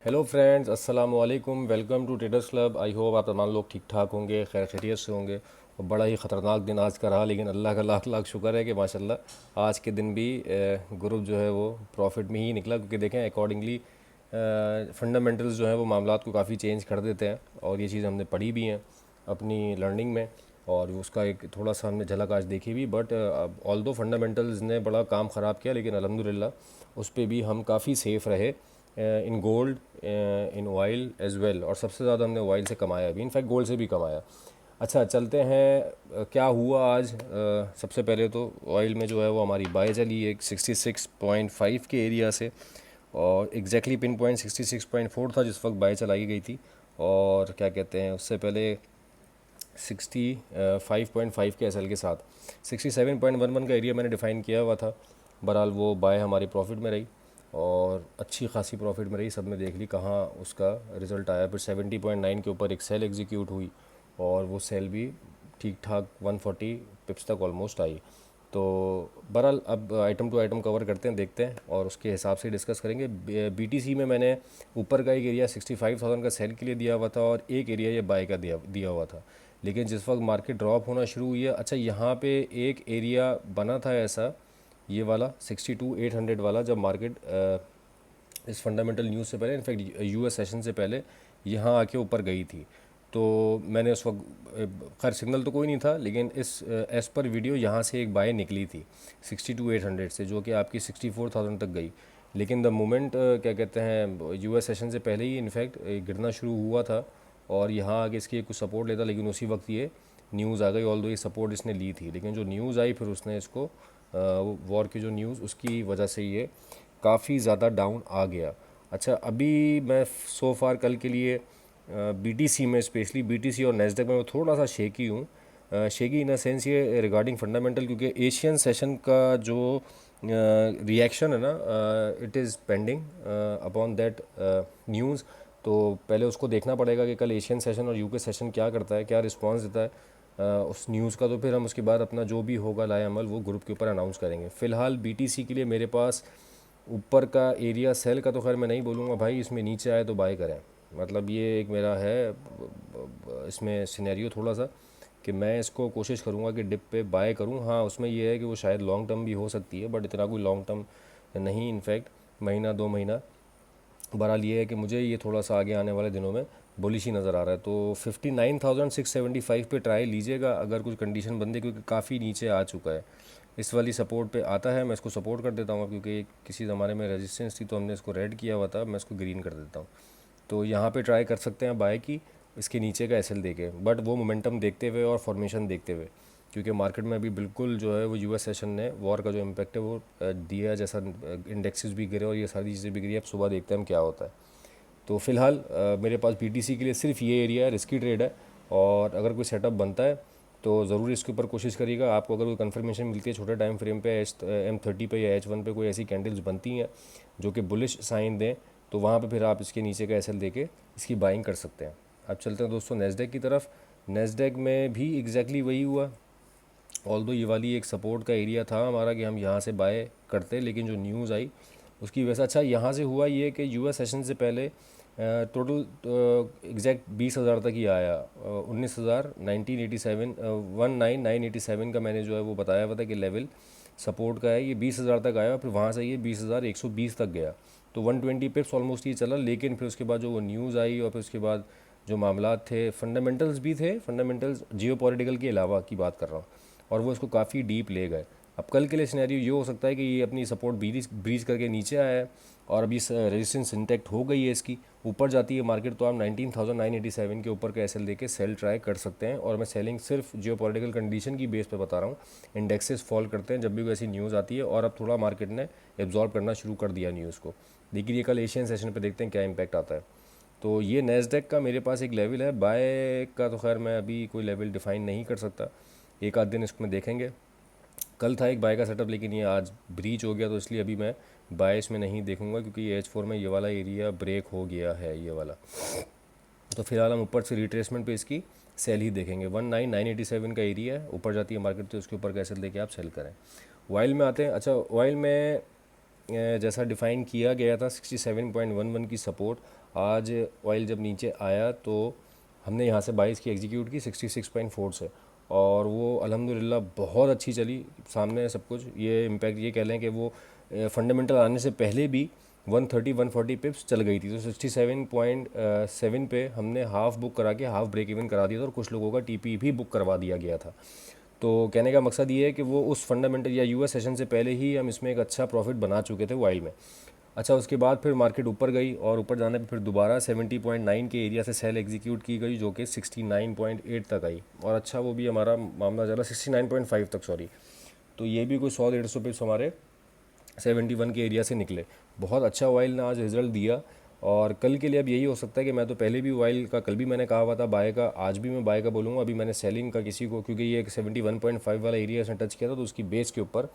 Hello friends, अस्सलाम वालेकुम। Welcome to traders club. I hope आप तमाम लोग ठीक ठाक होंगे, खैर खैरियत से होंगे। और बड़ा ही ख़तरनाक दिन आज का रहा, लेकिन अल्लाह का लाख लाख शुक्र है कि माशाल्लाह आज के दिन भी ग्रुप जो है वो प्रॉफिट में ही निकला। क्योंकि देखें अकॉर्डिंगली फंडामेंटल्स जो है वो मामलात को काफ़ी चेंज कर देते हैं, और ये चीज़ हमने पढ़ी भी हैं अपनी लर्निंग में, और उसका एक थोड़ा सा हमने झलक आज देखी भी। बट ऑल दो फंडामेंटल्स ने बड़ा काम ख़राब किया, लेकिन अल्हम्दुलिल्लाह उस पर भी हम काफ़ी सेफ़ रहे in gold, in oil as well. और सबसे ज़्यादा हमने ऑयल से कमाया भी, इनफैक्ट गोल्ड से भी कमाया। अच्छा, चलते हैं क्या हुआ आज। सबसे पहले तो ऑयल में जो है वो हमारी बाय चली एक 66.5 के एरिया से, और एग्जैक्टली पिन पॉइंट 66.4 था जिस वक्त बाय चलाई गई थी। और क्या कहते हैं, उससे पहले 65.5 के एसएल के साथ 67.11 का एरिया मैंने डिफ़ाइन किया हुआ था। बहरहाल वो बाय हमारी प्रॉफिट में रही, और अच्छी खासी प्रॉफिट में रही। सब ने देख ली कहाँ उसका रिज़ल्ट आया। फिर 70.9 के ऊपर एक सेल एग्जीक्यूट हुई, और वो सेल भी ठीक ठाक 140 पिप्स तक ऑलमोस्ट आई। तो बहरहाल अब आइटम टू आइटम कवर करते हैं, देखते हैं, और उसके हिसाब से डिस्कस करेंगे। बीटीसी में मैंने ऊपर का एक एरिया 65,000 का सेल के लिए दिया हुआ था, और एक एरिया ये बाय का दिया हुआ था। लेकिन जिस वक्त मार्केट ड्रॉप होना शुरू हुई है, अच्छा यहाँ पे एक एरिया बना था ऐसा, ये वाला 62,800 वाला, जब मार्केट इस फंडामेंटल न्यूज़ से पहले, इनफैक्ट यूएस सेशन से पहले यहाँ आके ऊपर गई थी। तो मैंने उस वक्त, खैर सिग्नल तो कोई नहीं था, लेकिन इस एज़ पर वीडियो यहाँ से एक बाय निकली थी 62,800 से, जो कि आपकी 64,000 तक गई। लेकिन द मोमेंट क्या कहते हैं, यूएस सेशन से पहले ही इनफैक्ट गिरना शुरू हुआ था, और यहाँ आगे इसकी कुछ सपोर्ट लेता, लेकिन उसी वक्त ये न्यूज़ आ गई। ऑल दो ये सपोर्ट इसने ली थी, लेकिन जो न्यूज़ आई फिर उसने इसको, वॉर की जो न्यूज़, उसकी वजह से ये काफ़ी ज़्यादा डाउन आ गया। अच्छा, अभी मैं सो फार कल के लिए बीटीसी में, स्पेशली बीटीसी और नेस्डेक में मैं थोड़ा सा शेकी हूँ। शेकी इन अ सेंस ये रिगार्डिंग फंडामेंटल, क्योंकि एशियन सेशन का जो रिएक्शन है ना, it is pending upon that news. तो पहले उसको देखना पड़ेगा कि कल एशियन सेशन और यूके सेशन क्या करता है, क्या रिस्पांस देता है उस न्यूज़ का। तो फिर हम उसके बाद अपना जो भी होगा लाए अमल वो ग्रुप के ऊपर अनाउंस करेंगे। फ़िलहाल बीटीसी के लिए मेरे पास ऊपर का एरिया सेल का तो खैर मैं नहीं बोलूँगा भाई, इसमें नीचे आए तो बाय करें। मतलब ये एक मेरा है इसमें सिनेरियो थोड़ा सा, कि मैं इसको कोशिश करूँगा कि डिप पे बाय करूँ। हाँ, उसमें ये है कि वो शायद लॉन्ग टर्म भी हो सकती है, बट इतना कोई लॉन्ग टर्म नहीं, इनफैक्ट महीना 2 महीना। बहरहाल ये है कि मुझे ये थोड़ा सा आगे आने वाले दिनों में बुलिश ही नज़र आ रहा है। तो 59,675 पे ट्राई लीजिएगा अगर कुछ कंडीशन बनती है, क्योंकि काफ़ी नीचे आ चुका है। इस वाली सपोर्ट पे आता है, मैं इसको सपोर्ट कर देता हूँ, क्योंकि किसी ज़माने में रेजिस्टेंस थी तो हमने इसको रेड किया हुआ था, मैं इसको ग्रीन कर देता हूँ। तो यहाँ पे ट्राई कर सकते हैं बाय की, इसके नीचे का एसएल देके, बट वो मोमेंटम देखते हुए और फॉर्मेशन देखते हुए, क्योंकि मार्केट में अभी बिल्कुल जो है वो यूएस सेशन ने वॉर का जो इम्पैक्ट है वो दिया, जैसा इंडेक्सेस भी गिरे और ये सारी चीज़ें भी गिरी। अब सुबह देखते हैं हम क्या होता है। तो फ़िलहाल मेरे पास बीटीसी के लिए सिर्फ ये एरिया है, रिस्की ट्रेड है, और अगर कोई सेटअप बनता है तो ज़रूर इसके ऊपर कोशिश करिएगा। आपको अगर कोई कंफर्मेशन मिलती है छोटे टाइम फ्रेम पे, M30 पे या H1 पे कोई ऐसी कैंडल्स बनती हैं जो कि बुलिश साइन दें, तो वहाँ पे फिर आप इसके नीचे का एसएल देके इसकी बाइंग कर सकते हैं। अब चलते हैं दोस्तों नेस्डेक की तरफ। नेस्डेक में भी एग्जैक्टली वही हुआ। ऑल्दो ये वाली एक सपोर्ट का एरिया था हमारा कि हम यहाँ से बाय करते, लेकिन जो न्यूज़ आई उसकी वजह से, अच्छा यहाँ से हुआ ये कि यूएस सेशन से पहले टोटल एग्जैक्ट 20,000 तक ही आया। 19,000 1987 19,987 का मैंने जो है वो बताया हुआ था कि लेवल सपोर्ट का है, ये 20,000 तक आया, फिर वहाँ से ये 20,120 तक गया। तो 120 पिप्स ऑलमोस्ट ये चला, लेकिन फिर उसके बाद जो वो न्यूज़ आई और फिर उसके बाद जो मामला थे, फंडामेंटल्स भी थे, फंडामेंटल्स जियो पॉलिटिकल के अलावा की बात कर रहा हूँ, और वो इसको काफ़ी डीप ले गए। अब कल के लिए सिनेरियो ये हो सकता है कि ये अपनी सपोर्ट ब्रीच करके नीचे आया है, और अभी रेजिस्टेंस इंटैक्ट हो गई है इसकी, ऊपर जाती है मार्केट तो आप 19,987 के ऊपर का एसएल देके सेल ट्राई कर सकते हैं। और मैं सेलिंग सिर्फ जियो पॉलिटिकल कंडीशन की बेस पे बता रहा हूँ। इंडेक्सेस फॉल करते हैं जब भी कोई ऐसी न्यूज़ आती है, और अब थोड़ा मार्केट ने एब्जॉर्ब करना शुरू कर दिया न्यूज़ को। लेकिन ये कल एशियन सेशन पर देखते हैं क्या इम्पैक्ट आता है। तो ये नेस्डेक का मेरे पास एक लेवल है, बाय का तो खैर मैं अभी कोई लेवल डिफाइन नहीं कर सकता, एक आध दिन इसको में देखेंगे। कल था एक बाय का सेटअप, लेकिन ये आज ब्रीच हो गया, तो इसलिए अभी मैं बाय इसमें नहीं देखूंगा, क्योंकि ये H4 में ये वाला एरिया ब्रेक हो गया है, ये वाला। तो फिलहाल हम ऊपर से रिट्रेसमेंट पे इसकी सेल ही देखेंगे। 19,987 का एरिया है, ऊपर जाती है मार्केट तो उसके ऊपर कैसे देके आप सेल करें। ऑयल में आते हैं। अच्छा, ऑयल में जैसा डिफ़ाइन किया गया था 67.11 की सपोर्ट, आज ऑयल जब नीचे आया तो हमने यहाँ से 22 की एग्जीक्यूट की 66.4 से, और वो अल्हम्दुलिल्लाह बहुत अच्छी चली। सामने सब कुछ ये इम्पैक्ट ये कह लें कि वो फंडामेंटल आने से पहले भी 130-140 पिप्स चल गई थी, तो 67.7 पे हमने हाफ बुक करा के हाफ ब्रेक इवन करा दिया था, और कुछ लोगों का टीपी भी बुक करवा दिया गया था। तो कहने का मकसद ये है कि वो उस फंडामेंटल या यूएस सेशन से पहले ही हम इसमें एक अच्छा प्रॉफिट बना चुके थे वाइल में। अच्छा, उसके बाद फिर मार्केट ऊपर गई, और ऊपर जाने पे फिर दोबारा 70.9 के एरिया से सेल एग्जीक्यूट की गई, जो कि 69.8 तक आई, और अच्छा वो भी हमारा मामला चला 69.5 तक, सॉरी। तो ये भी कोई 100-150 पिप्स हमारे 71 के एरिया से निकले। बहुत अच्छा ऑयल ने आज रिज़ल्ट दिया, और कल के लिए अब यही हो सकता है कि मैं तो पहले भी ऑयल का, कल भी मैंने कहा हुआ था बाय का, आज भी मैं बाय का बोलूँगा। अभी मैंने सेलिंग का किसी को, क्योंकि ये एक 71.5 वाला एरिया इसने टच किया था, तो उसकी बेस के ऊपर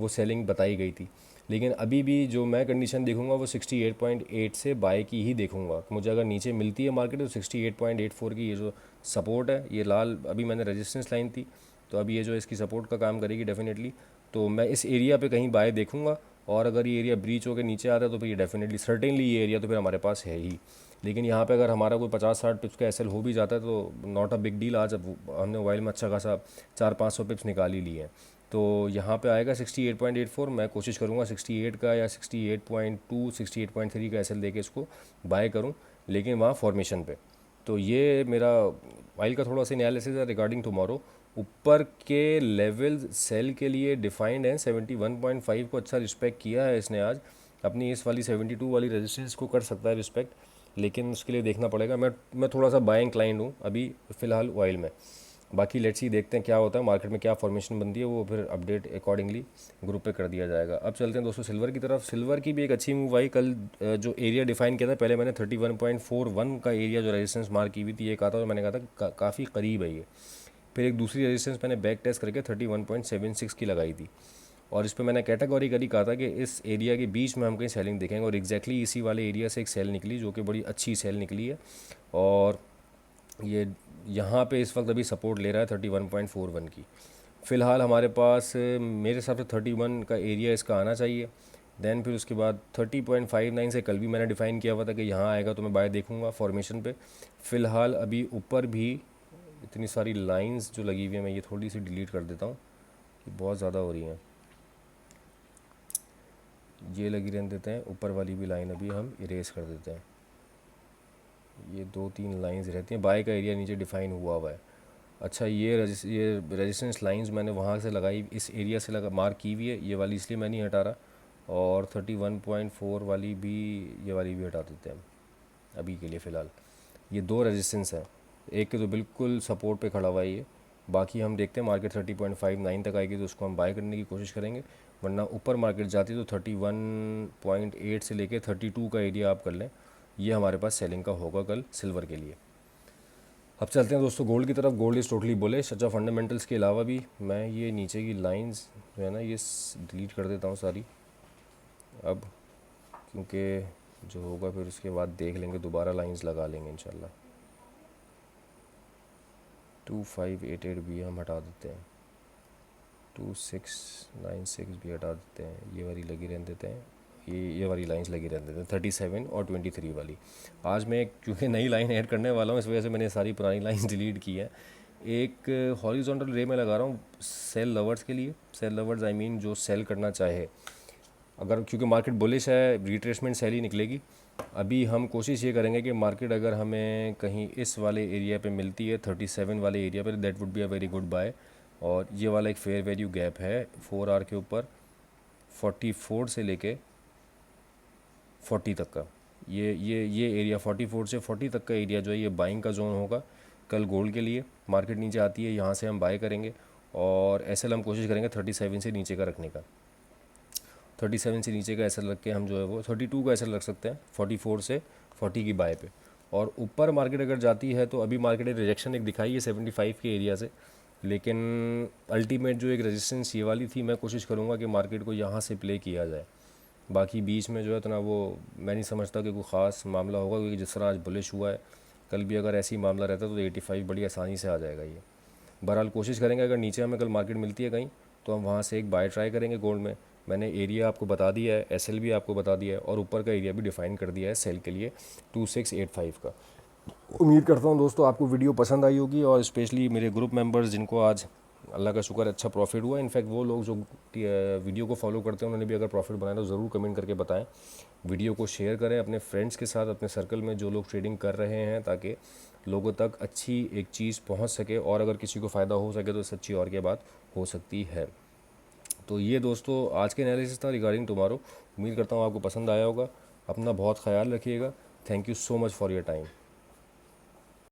वो सेलिंग बताई गई थी। लेकिन अभी भी जो मैं कंडीशन देखूंगा वो 68.8 से बाय की ही देखूंगा। मुझे अगर नीचे मिलती है मार्केट तो 68.84 की ये जो सपोर्ट है, ये लाल अभी मैंने रेजिस्टेंस लाइन थी, तो अभी ये जो इसकी सपोर्ट का काम करेगी डेफिनेटली, तो मैं इस एरिया पे कहीं बाय देखूंगा। और अगर ये एरिया ब्रीच होकर नीचे आता है तो फिर ये डेफिनेटली सर्टेनली ये एरिया तो फिर हमारे पास है ही। लेकिन यहाँ पे अगर हमारा कोई 50-60 पिप्स का एसएल हो भी जाता है तो नॉट अ बिग डील। आज अब हमने मोबाइल में अच्छा खासा 400-500 पिप्स निकाल ही लिए हैं, तो यहाँ पे आएगा 68.84। मैं कोशिश करूँगा 68 का या 68.2 68.3 का एसएल देके इसको बाय करूँ, लेकिन वहाँ फॉर्मेशन पे। तो ये मेरा वाइल का थोड़ा सा एनालिसिस है रिगार्डिंग टुमारो। ऊपर के लेवल सेल के लिए डिफाइंड हैं, 71.5 को अच्छा रिस्पेक्ट किया है इसने आज। अपनी इस वाली 72 वाली रेजिस्टेंस को कर सकता है रिस्पेक्ट, लेकिन उसके लिए देखना पड़ेगा। मैं थोड़ा सा बाइंग क्लाइंट हूँ अभी फ़िलहाल ऑयल में। बाकी लेट्स ही देखते हैं क्या होता है मार्केट में, क्या फॉर्मेशन बनती है, वो फिर अपडेट अकॉर्डिंगली ग्रुप पे कर दिया जाएगा। अब चलते हैं दोस्तों सिल्वर की तरफ। सिल्वर की भी एक अच्छी मूव आई कल। जो एरिया डिफाइन किया था पहले मैंने 31.41 का एरिया जो रेजिस्टेंस मार्क की हुई थी, ये कहा था, और मैंने कहा था काफ़ी करीब है ये। फिर एक दूसरी रेजिस्टेंस मैंने बैक टेस्ट करके 31.76 की लगाई थी, और इस पर मैंने कैटेगोरिकली कहा था कि इस एरिया के बीच में हम कहीं सेलिंग देखेंगे, और एग्जैक्टली इसी वाले एरिया से एक सेल निकली जो कि बड़ी अच्छी सेल निकली है। और ये यहाँ पे इस वक्त अभी सपोर्ट ले रहा है 31.41 की। फ़िलहाल हमारे पास मेरे हिसाब से 31 का एरिया इसका आना चाहिए। देन फिर उसके बाद 30.59 से कल भी मैंने डिफ़ाइन किया हुआ था कि यहाँ आएगा तो मैं बाय देखूँगा फॉर्मेशन पे। फ़िलहाल अभी ऊपर भी इतनी सारी लाइंस जो लगी हुई है, मैं ये थोड़ी सी डिलीट कर देता हूँ कि बहुत ज़्यादा हो रही हैं। ये लगी रहने देते हैं, ऊपर वाली भी लाइन अभी हम इरेज कर देते हैं। ये 2-3 लाइंस रहती हैं, बाय का एरिया नीचे डिफ़ाइन हुआ हुआ है। अच्छा, ये रेजिस्टेंस लाइंस मैंने वहाँ से लगाई, इस एरिया से लगा मार्क की हुई है, ये वाली इसलिए मैं नहीं हटा रहा। और 31.4 वाली भी, ये वाली भी हटा देते हैं अभी के लिए फ़िलहाल। ये दो रेजिस्टेंस है, एक के तो बिल्कुल सपोर्ट पे खड़ा हुआ है ये। बाकी हम देखते हैं मार्केट 30.59 तक आएगी तो उसको हम बाय करने की कोशिश करेंगे, वरना ऊपर मार्केट जाती है तो 31.8 से लेके 32 का एरिया आप कर लें, ये हमारे पास सेलिंग का होगा कल सिल्वर के लिए। अब चलते हैं दोस्तों गोल्ड की तरफ। Gold is totally bullish. अच्छा, फंडामेंटल्स के अलावा भी मैं ये नीचे की लाइंस जो है ना ये डिलीट कर देता हूँ सारी अब, क्योंकि जो होगा फिर उसके बाद देख लेंगे, दोबारा लाइंस लगा लेंगे इंशाल्लाह। 2588 भी हम हटा देते हैं, 2696 भी हटा देते हैं, ये वाली लगी रहने देते हैं, ये वाली लाइंस लगी रहने देते हैं 37 और 23 वाली। आज मैं क्योंकि नई लाइन ऐड करने वाला हूँ इस वजह से मैंने सारी पुरानी लाइंस डिलीट की है। एक हॉरिजॉन्टल रे में लगा रहा हूँ सेल लवर्स के लिए। सेल लवर्स आई मीन जो सेल करना चाहे, अगर क्योंकि मार्केट बुलिश है रिट्रेसमेंट सेल ही निकलेगी। अभी हम कोशिश ये करेंगे कि मार्केट अगर हमें कहीं इस वाले एरिया पे मिलती है 37 वाले एरिया पे, that would be a very good buy. और ये वाला एक फेयर वैल्यू गैप है 4 आवर के ऊपर 44 से लेके 40 तक का, ये एरिया 44 से 40 तक का एरिया जो है ये बाइंग का जोन होगा कल गोल्ड के लिए। मार्केट नीचे आती है यहाँ से हम बाय करेंगे, और एसएल हम कोशिश करेंगे 37 से नीचे का रखने का। 37 से नीचे का एसएल रख के हम जो है वो 32 का एसएल रख सकते हैं 44 से 40 की बाय पे। और ऊपर मार्केट अगर जाती है तो अभी मार्केट ने रिजेक्शन एक दिखाई है 75 के एरिया से, लेकिन अल्टीमेट जो एक रेजिस्टेंस ये वाली थी, मैं कोशिश करूँगा कि मार्केट को यहाँ से प्ले किया जाए। बाकी बीच में जो है इतना वो मैं नहीं समझता कि कोई ख़ास मामला होगा, क्योंकि जिस तरह आज बुलिश हुआ है, कल भी अगर ऐसी मामला रहता तो 85 बड़ी आसानी से आ जाएगा ये। बहरहाल कोशिश करेंगे अगर नीचे हमें कल मार्केट मिलती है कहीं तो हम वहाँ से एक बाय ट्राई करेंगे गोल्ड में। मैंने एरिया आपको बता दिया है, एसएल भी आपको बता दिया है और ऊपर का एरिया भी डिफाइन कर दिया है सेल के लिए 2685 का। उम्मीद करता हूँ दोस्तों आपको वीडियो पसंद आई होगी, और स्पेशली मेरे ग्रुप मेंबर्स जिनको आज अल्लाह का शुक्र अच्छा प्रॉफिट हुआ। इनफैक्ट वो लोग जो वीडियो को फॉलो करते हैं उन्होंने भी अगर प्रॉफिट बनाया तो ज़रूर कमेंट करके बताएं। वीडियो को शेयर करें अपने फ्रेंड्स के साथ, अपने सर्कल में जो लोग ट्रेडिंग कर रहे हैं, ताकि लोगों तक अच्छी एक चीज़ पहुंच सके, और अगर किसी को फ़ायदा हो सके तो इससे अच्छी और क्या बात हो सकती है। तो ये दोस्तों आज के एनालिसिस था रिगार्डिंग टुमारो। उम्मीद करता हूँ आपको पसंद आया होगा। अपना बहुत ख्याल रखिएगा। Thank you so much for your time.